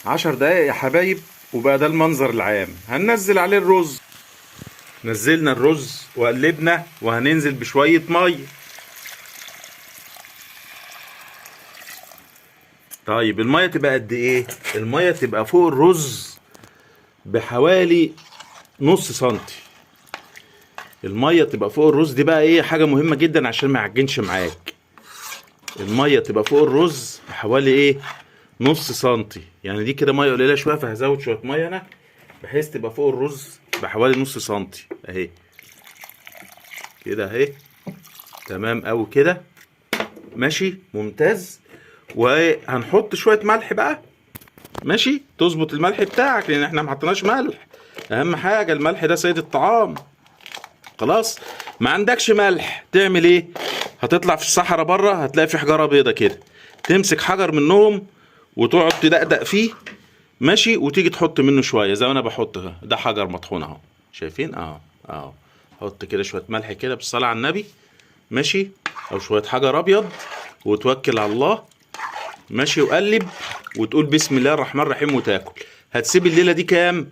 10 دقايق يا حبايب، وبقى ده المنظر العام. هننزل عليه الرز. نزلنا الرز وقلبنا، وهننزل بشوية مية. طيب المية تبقى قد ايه؟ المية تبقى فوق الرز بحوالي نص سنتي. المية تبقى فوق الرز، دي بقى ايه حاجة مهمة جدا عشان ما يعجنش معاك. المية تبقى فوق الرز بحوالي ايه نص سنتي. يعني دي كده مية قليلة شوية، فهزود شوية مية انا بحيث تبقى فوق الرز بحوالي نص سنتي اهي كده اهي. تمام اوي كده، ماشي ممتاز. وهنحط شوية ملح بقى، ماشي. تظبط الملح بتاعك لان احنا ما حطيناش ملح. اهم حاجة الملح ده سيد الطعام. خلاص، ما عندكش ملح تعمل ايه؟ هتطلع في الصحراء بره هتلاقي في حجارة بيضة كده، تمسك حجر منهم وتقعد تدقدق فيه، ماشي، وتيجي تحط منه شوية زي ما انا بحط. ده حجر مطحون اهو، شايفين؟ اهو. حط كده شوية ملح كده بالصلاة على النبي، ماشي، او شوية حجر ابيض، وتوكل على الله، ماشي، وقلب وتقول بسم الله الرحمن الرحيم وتاكل. هتسيب الليلة دي كام؟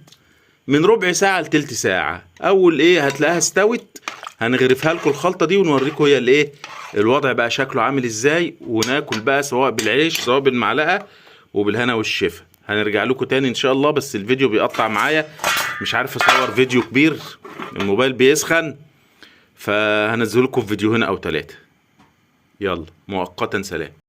من ربع ساعة لتلت ساعة. أول إيه هتلاقيها استوت، هنغرفها لكم الخلطة دي ونوريكم هي الإيه الوضع بقى شكله عامل إزاي، وناكل بقى سواء بالعيش سواء بالمعلقة، وبالهنا والشفا. هنرجع لكم تاني إن شاء الله، بس الفيديو بيقطع معايا، مش عارف أصور فيديو كبير، الموبايل بيسخن، فهنزل لكم فيديوهين أو 3. يلا مؤقتا سلام.